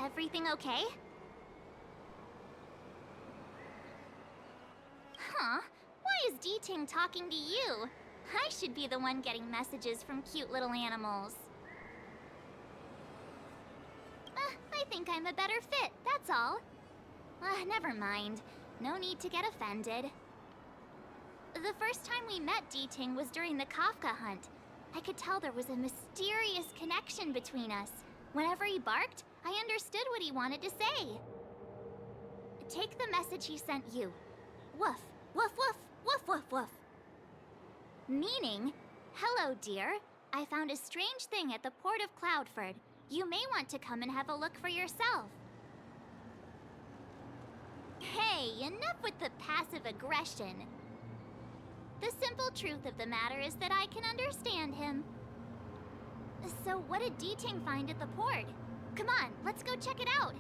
Everything okay? Huh? Why is D-Ting talking to you? I should be the one getting messages from cute little animals. I think I'm a better fit, that's all. Never mind. No need to get offended. The first time we met D-Ting was during the Kafka hunt. I could tell there was a mysterious connection between us. Whenever he barked, I understood what he wanted to say. Take the message he sent you. Woof, woof, woof, woof, woof, woof. Meaning, hello, dear. I found a strange thing at the port of Cloudford. You may want to come and have a look for yourself. Hey, enough with the passive aggression. The simple truth of the matter is that I can understand him. So what did D-Ting find at the port? Come on, let's go check it out.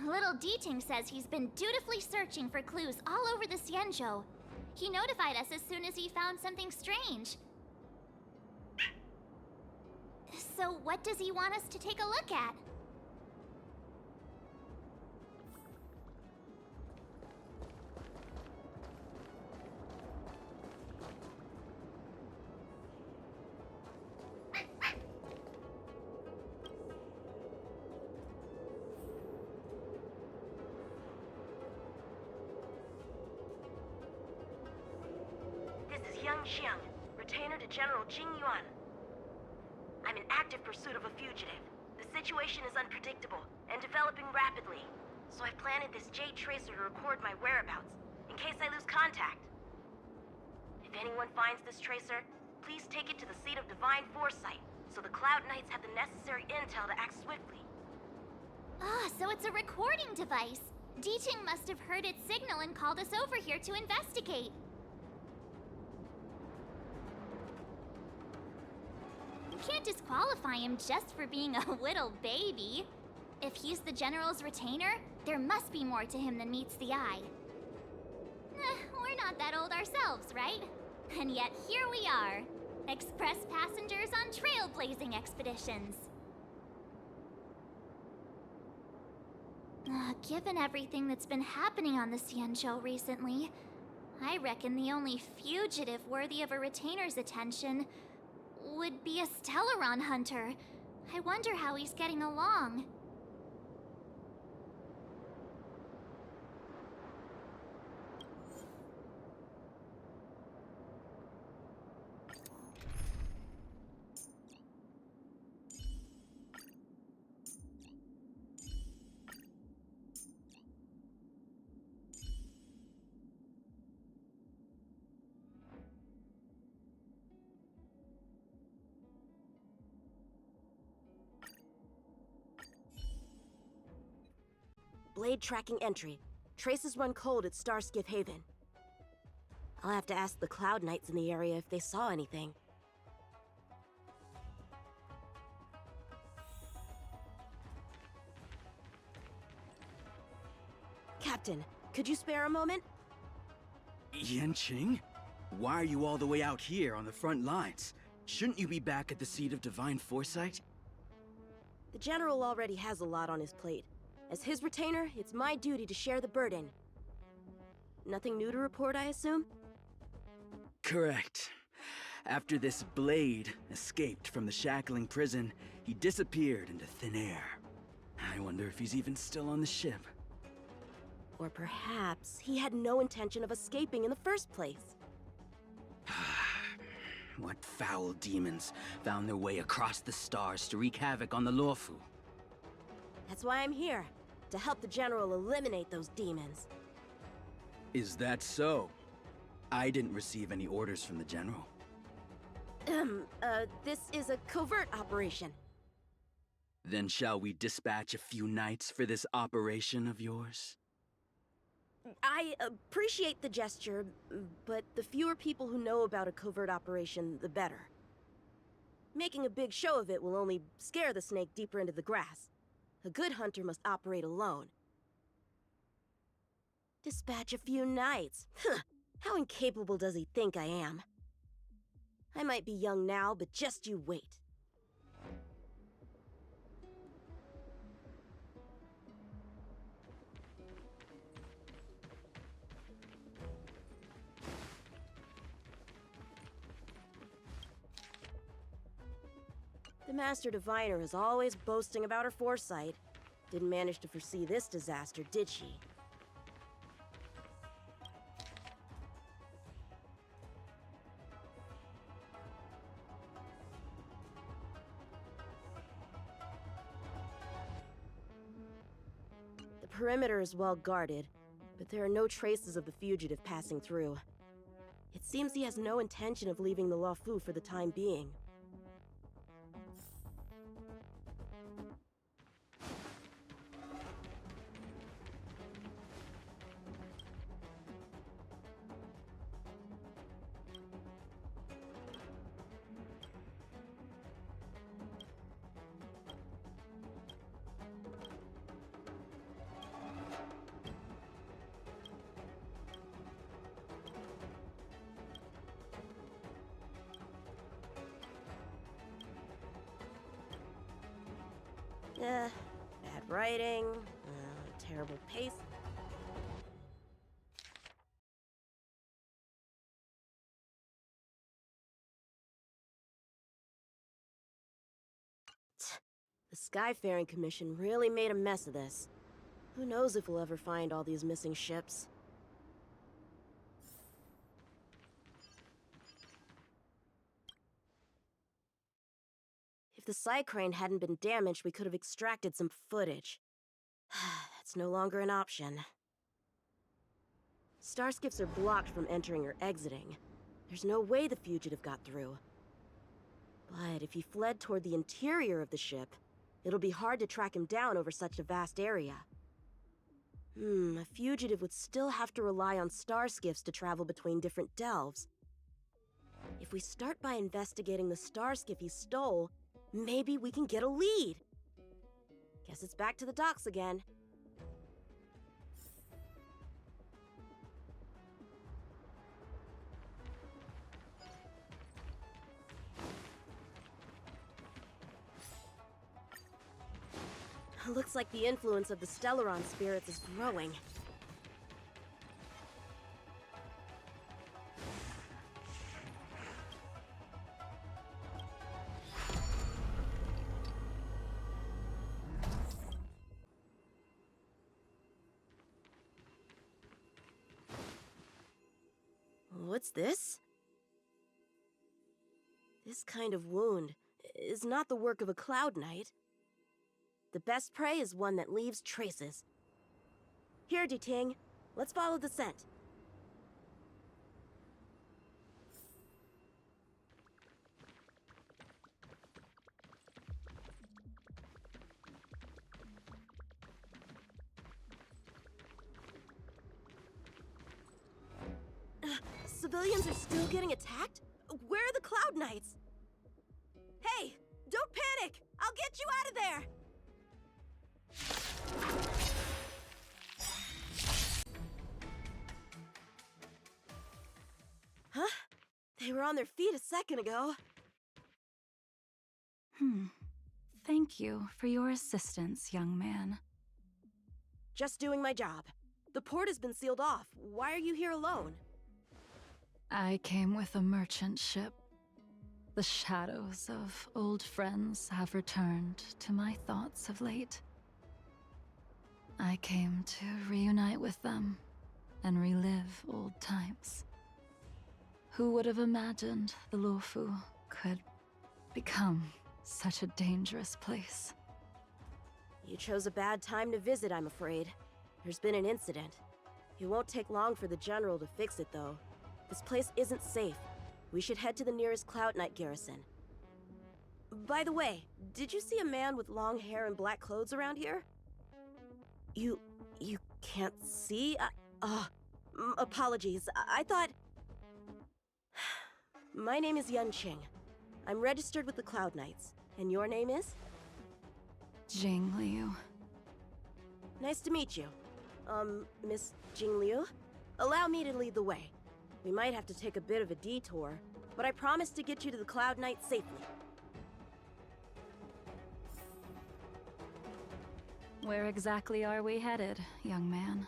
Little D-Ting says he's been dutifully searching for clues all over the Xianzhou. He notified us as soon as he found something strange. So what does he want us to take a look at? Xiang, retainer to General Jing Yuan. I'm in active pursuit of a fugitive. The situation is unpredictable and developing rapidly, so I've planted this Jade Tracer to record my whereabouts, in case I lose contact. If anyone finds this tracer, please take it to the seat of Divine Foresight, so the Cloud Knights have the necessary intel to act swiftly. So it's a recording device. D-Ting must have heard its signal and called us over here to investigate. Can't disqualify him just for being a little baby. If he's the General's retainer, there must be more to him than meets the eye. We're not that old ourselves, right? And yet here we are, express passengers on trailblazing expeditions. Given everything that's been happening on the Xianzhou recently, I reckon the only fugitive worthy of a retainer's attention would be a Stellaron hunter. I wonder how he's getting along. Blade tracking entry. Traces run cold at Starskiff Haven. I'll have to ask the Cloud Knights in the area if they saw anything. Captain, could you spare a moment? Yanqing? Why are you all the way out here on the front lines? Shouldn't you be back at the seat of Divine Foresight? The General already has a lot on his plate. As his retainer, it's my duty to share the burden. Nothing new to report, I assume? Correct. After this Blade escaped from the shackling prison, he disappeared into thin air. I wonder if he's even still on the ship. Or perhaps he had no intention of escaping in the first place. What foul demons found their way across the stars to wreak havoc on the Luofu? That's why I'm here, to help the General eliminate those demons. Is that so? I didn't receive any orders from the General. This is a covert operation. Then shall we dispatch a few knights for this operation of yours? I appreciate the gesture, but the fewer people who know about a covert operation, the better. Making a big show of it will only scare the snake deeper into the grass. A good hunter must operate alone. Dispatch a few knights. Huh. How incapable does he think I am? I might be young now, but just you wait. The Master Diviner is always boasting about her foresight. Didn't manage to foresee this disaster, did she? The perimeter is well guarded, but there are no traces of the fugitive passing through. It seems he has no intention of leaving the Luofu for the time being. Bad writing, terrible pace. The Skyfaring Commission really made a mess of this. Who knows if we'll ever find all these missing ships? If the Psycrane hadn't been damaged, we could have extracted some footage. That's no longer an option. Starskips are blocked from entering or exiting. There's no way the fugitive got through. But if he fled toward the interior of the ship, it'll be hard to track him down over such a vast area. A fugitive would still have to rely on starskiffs to travel between different delves. If we start by investigating the starskiff he stole, maybe we can get a lead. Guess it's back to the docks again. Looks like the influence of the Stellaron spirits is growing. What's this? This kind of wound is not the work of a Cloud Knight. The best prey is one that leaves traces. Here, Duting. Let's follow the scent. Civilians are still getting attacked? Where are the Cloud Knights? Hey, don't panic! I'll get you out of there! Huh? They were on their feet a second ago. Thank you for your assistance, young man. Just doing my job. The port has been sealed off. Why are you here alone? I came with a merchant ship. The shadows of old friends have returned to my thoughts of late. I came to reunite with them and relive old times. Who would have imagined the Luofu could become such a dangerous place? You chose a bad time to visit, I'm afraid. There's been an incident. It won't take long for the General to fix it, though. This place isn't safe. We should head to the nearest Cloud Knight garrison. By the way, did you see a man with long hair and black clothes around here? You can't see? Apologies. I thought... My name is Yun Qing. I'm registered with the Cloud Knights. And your name is? Jing Liu. Nice to meet you. Miss Jing Liu? Allow me to lead the way. We might have to take a bit of a detour, but I promise to get you to the Cloud Knights safely. Where exactly are we headed, young man?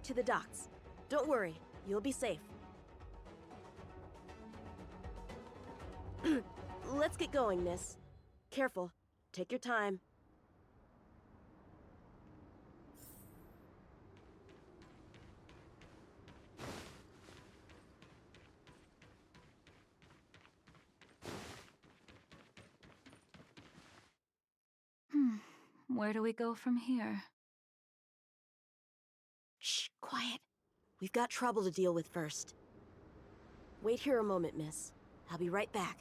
To the docks. Don't worry, you'll be safe. Let's get going, miss. Careful. Take your time. Where do we go from here? Shh, quiet. We've got trouble to deal with first. Wait here a moment, miss. I'll be right back.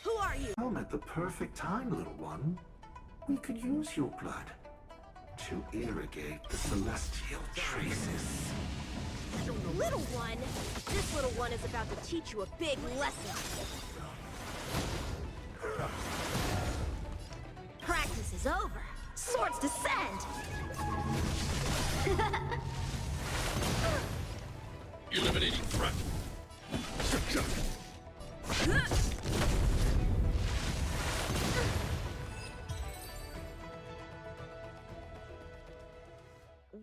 Who are you? Home at the perfect time, little one. We could use your blood to irrigate the celestial traces. Little one? This little one is about to teach you a big lesson. Practice is over. Swords descend! Eliminating threat.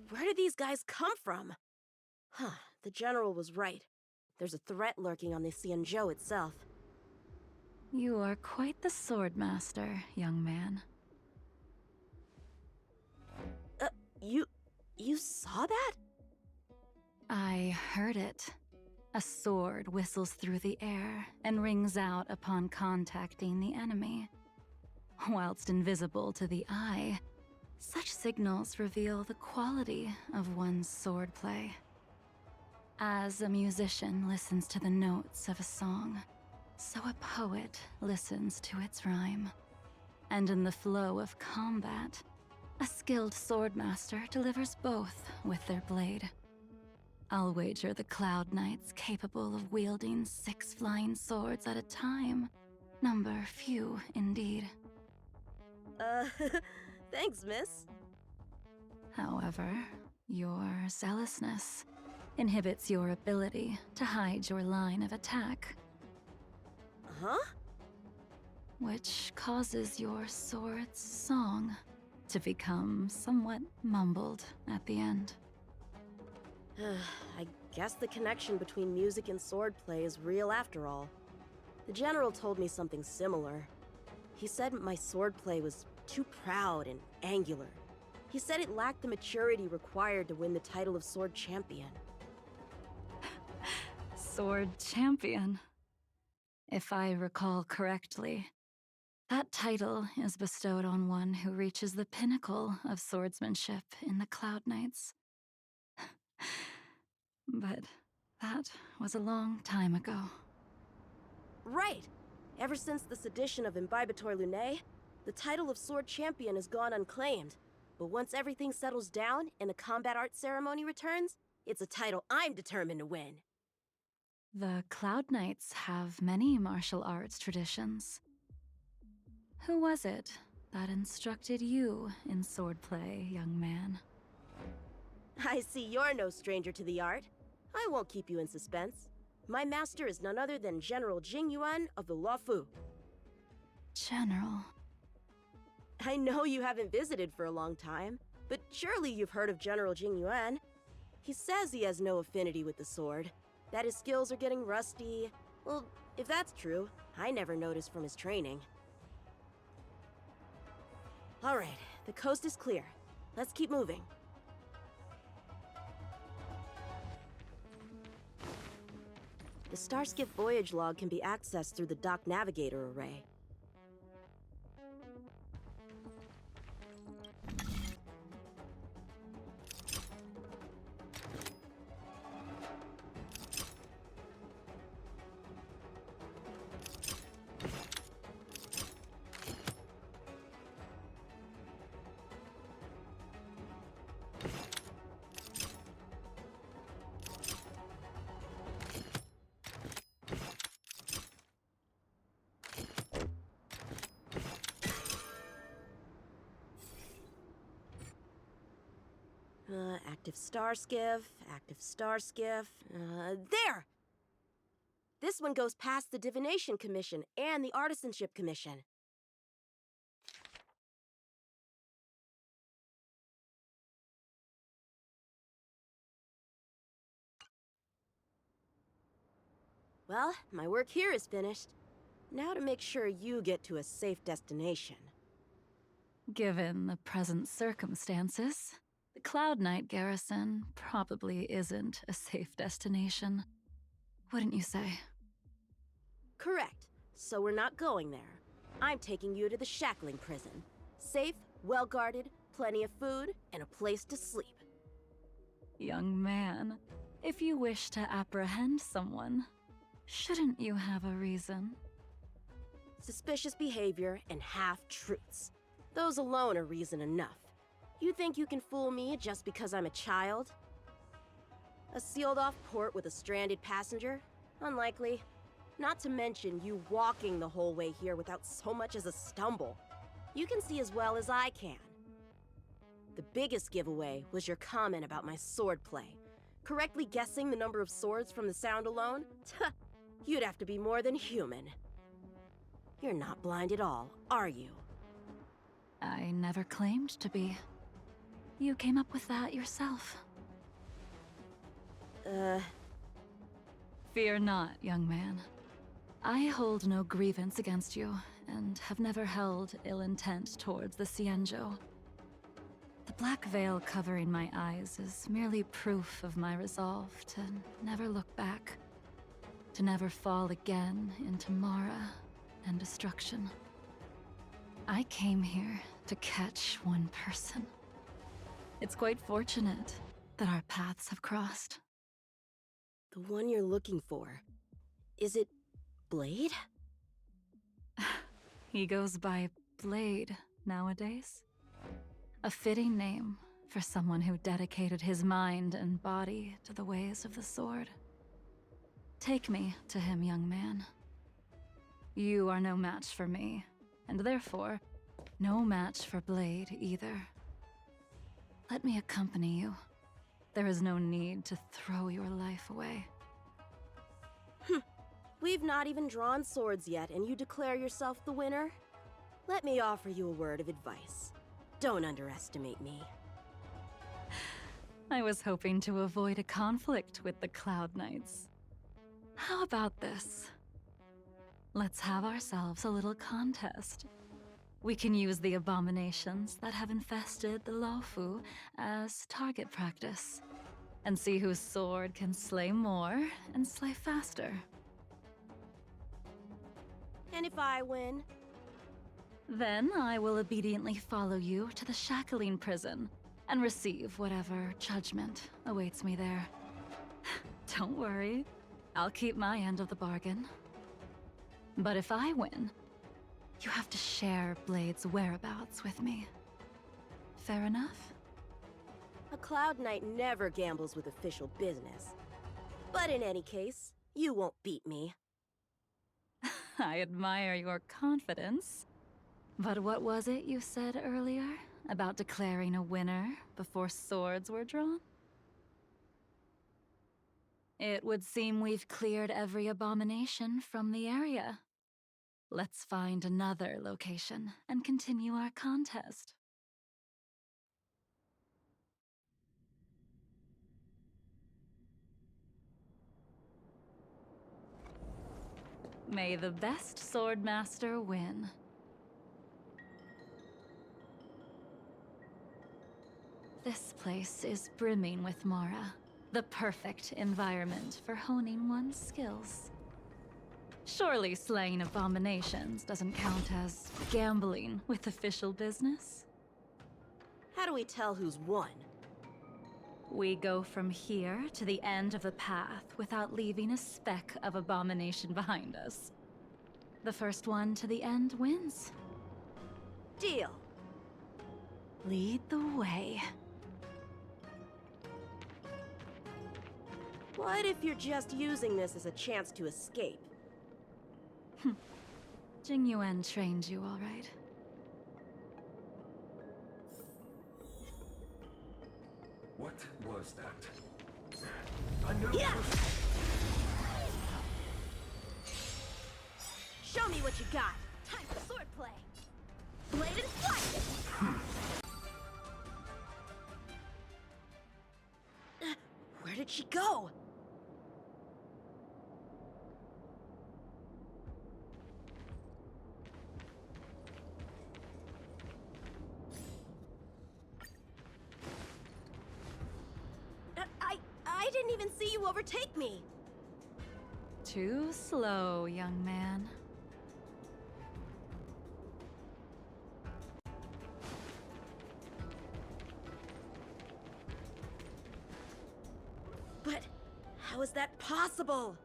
Where did these guys come from? Huh, the General was right. There's a threat lurking on the Xianzhou itself. You are quite the sword master, young man. You saw that? I heard it. A sword whistles through the air and rings out upon contacting the enemy. Whilst invisible to the eye, such signals reveal the quality of one's swordplay. As a musician listens to the notes of a song, so a poet listens to its rhyme. And in the flow of combat, a skilled swordmaster delivers both with their blade. I'll wager the Cloud Knights capable of wielding 6 flying swords at a time. Number few, indeed. Thanks, miss. However, your zealousness inhibits your ability to hide your line of attack, Huh? which causes your sword's song to become somewhat mumbled at the end. I guess the connection between music and swordplay is real after all. The General told me something similar. He said my swordplay was too proud and angular. He said it lacked the maturity required to win the title of Sword Champion. Sword Champion. If I recall correctly, that title is bestowed on one who reaches the pinnacle of swordsmanship in the Cloud Knights. But that was a long time ago. Right! Ever since the sedition of Imbibitor Lunae, the title of Sword Champion has gone unclaimed. But once everything settles down and the combat art ceremony returns, it's a title I'm determined to win. The Cloud Knights have many martial arts traditions. Who was it that instructed you in swordplay, young man? I see you're no stranger to the art. I won't keep you in suspense. My master is none other than General Jing Yuan of the Luofu. General. I know you haven't visited for a long time, but surely you've heard of General Jing Yuan. He says he has no affinity with the sword, that his skills are getting rusty. Well, if that's true, I never noticed from his training. All right, the coast is clear. Let's keep moving. The Starskiff voyage log can be accessed through the dock navigator array. Active star skiff, active star skiff. There! This one goes past the Divination Commission and the Artisanship Commission. Well, my work here is finished. Now to make sure you get to a safe destination. Given the present circumstances, the Cloud Knight garrison probably isn't a safe destination. Wouldn't you say? Correct. So we're not going there. I'm taking you to the shackling prison. Safe, well-guarded, plenty of food, and a place to sleep. Young man, if you wish to apprehend someone, shouldn't you have a reason? Suspicious behavior and half-truths. Those alone are reason enough. You think you can fool me just because I'm a child? A sealed-off port with a stranded passenger? Unlikely. Not to mention you walking the whole way here without so much as a stumble. You can see as well as I can. The biggest giveaway was your comment about my swordplay. Correctly guessing the number of swords from the sound alone? Tuh, you'd have to be more than human. You're not blind at all, are you? I never claimed to be. You came up with that yourself. Fear not, young man. I hold no grievance against you, and have never held ill intent towards the Cienjo. The black veil covering my eyes is merely proof of my resolve to never look back, to never fall again into Mara and destruction. I came here to catch one person. It's quite fortunate that our paths have crossed. The one you're looking for. Is it Blade? He goes by Blade nowadays. A fitting name for someone who dedicated his mind and body to the ways of the sword. Take me to him, young man. You are no match for me, and therefore, no match for Blade either. Let me accompany you. There is no need to throw your life away. We've not even drawn swords yet, and you declare yourself the winner? Let me offer you a word of advice. Don't underestimate me. I was hoping to avoid a conflict with the Cloud Knights. How about this? Let's have ourselves a little contest. We can use the abominations that have infested the Lofu as target practice, and see whose sword can slay more and slay faster. And if I win? Then I will obediently follow you to the shackling prison and receive whatever judgment awaits me there. Don't worry, I'll keep my end of the bargain. But if I win, you have to share Blade's whereabouts with me. Fair enough? A Cloud Knight never gambles with official business. But in any case, you won't beat me. I admire your confidence. But what was it you said earlier about declaring a winner before swords were drawn? It would seem we've cleared every abomination from the area. Let's find another location and continue our contest. May the best swordmaster win. This place is brimming with Mara, the perfect environment for honing one's skills. Surely slaying abominations doesn't count as gambling with official business? How do we tell who's won? We go from here to the end of the path without leaving a speck of abomination behind us. The first one to the end wins. Deal. Lead the way. What if you're just using this as a chance to escape? Jing Yuan trained you all right. What was that? I know Yeah! Show me what you got. Time for swordplay. Blade and flight! Where did she go? I didn't even see you overtake me. Too slow, young man. But how is that possible?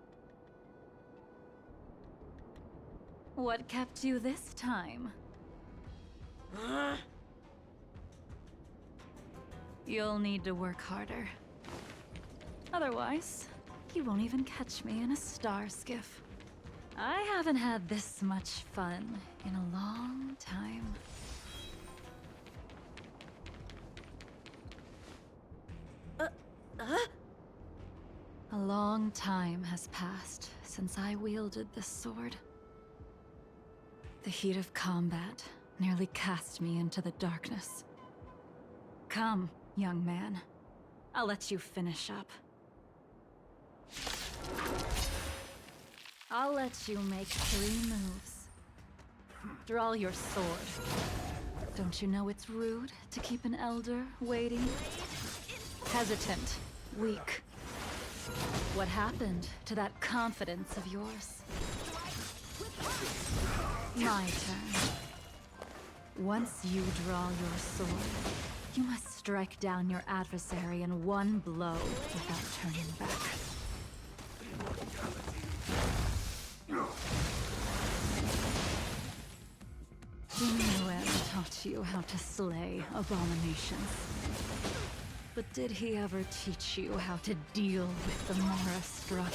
What kept you this time? You'll need to work harder. Otherwise, you won't even catch me in a star skiff. I haven't had this much fun in a long time. A long time has passed since I wielded this sword. The heat of combat nearly cast me into the darkness. Come, young man. I'll let you finish up. I'll let you make 3 moves. Draw your sword. Don't you know it's rude to keep an elder waiting? Hesitant, weak. What happened to that confidence of yours? My turn. Once you draw your sword, you must strike down your adversary in one blow without turning back. Inuem taught you how to slay abominations. But did he ever teach you how to deal with the Mara struck?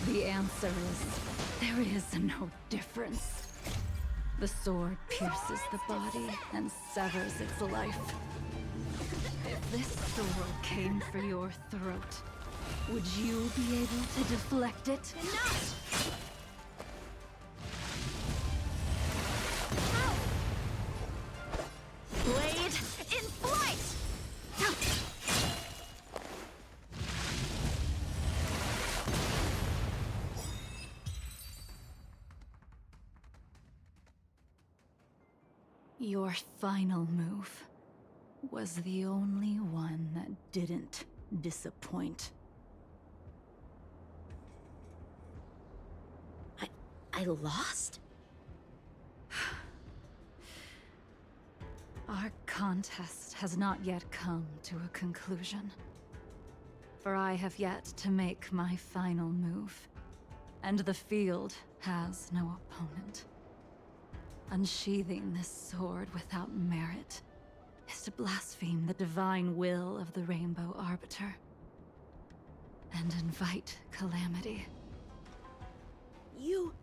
The answer is, there is no difference. The sword pierces the body and severs its life. If this sword came for your throat, would you be able to deflect it? Enough! Blade in flight! Your final move was the only one that didn't disappoint. I lost? Our contest has not yet come to a conclusion. For I have yet to make my final move, and the field has no opponent. Unsheathing this sword without merit is to blaspheme the divine will of the Rainbow Arbiter, and invite calamity. You...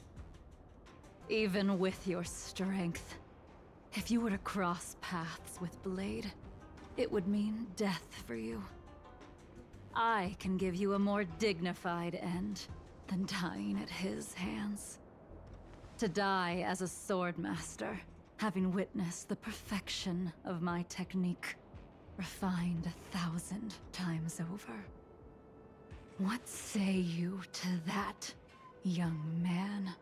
Even with your strength, if you were to cross paths with Blade, it would mean death for you. I can give you a more dignified end than dying at his hands. To die as a swordmaster, having witnessed the perfection of my technique, refined 1,000 times over. What say you to that, young man?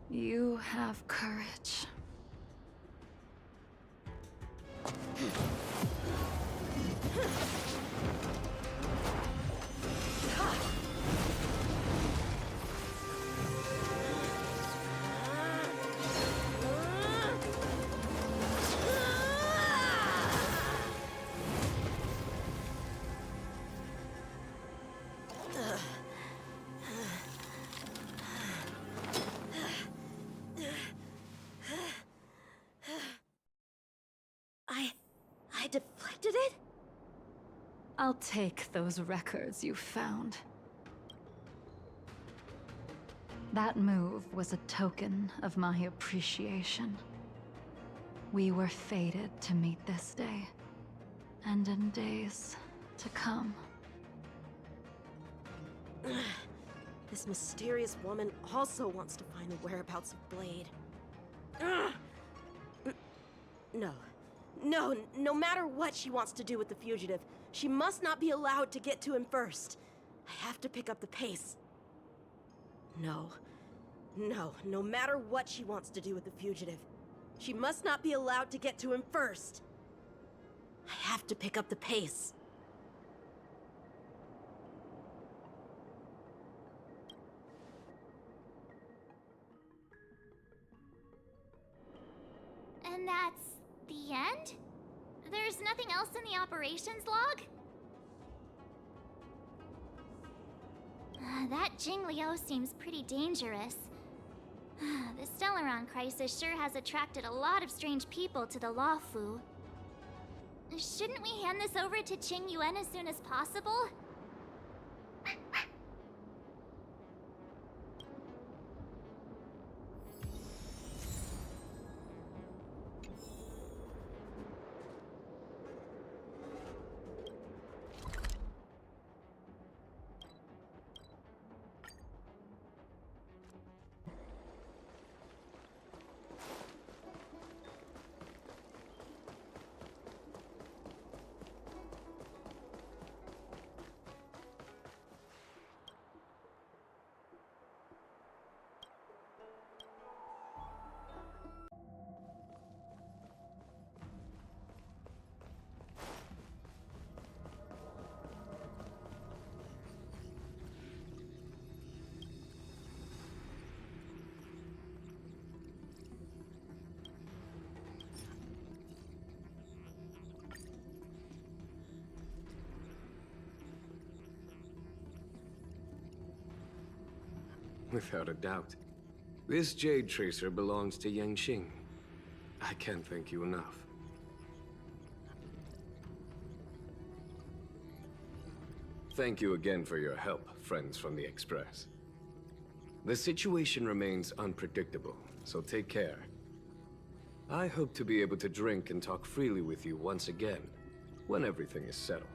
You have courage. I'll take those records you found. That move was a token of my appreciation. We were fated to meet this day, and in days to come. This mysterious woman also wants to find the whereabouts of Blade. No matter what she wants to do with the fugitive, she must not be allowed to get to him first. I have to pick up the pace. No matter what she wants to do with the fugitive, she must not be allowed to get to him first. I have to pick up the pace. And that's the end? There's nothing else in the operations log? That Jingliu seems pretty dangerous. The Stellaron crisis sure has attracted a lot of strange people to the Luofu. Shouldn't we hand this over to Qing Yuan as soon as possible? Without a doubt. This Jade Tracer belongs to Yangqing. I can't thank you enough. Thank you again for your help, friends from the Express. The situation remains unpredictable, so take care. I hope to be able to drink and talk freely with you once again, when everything is settled.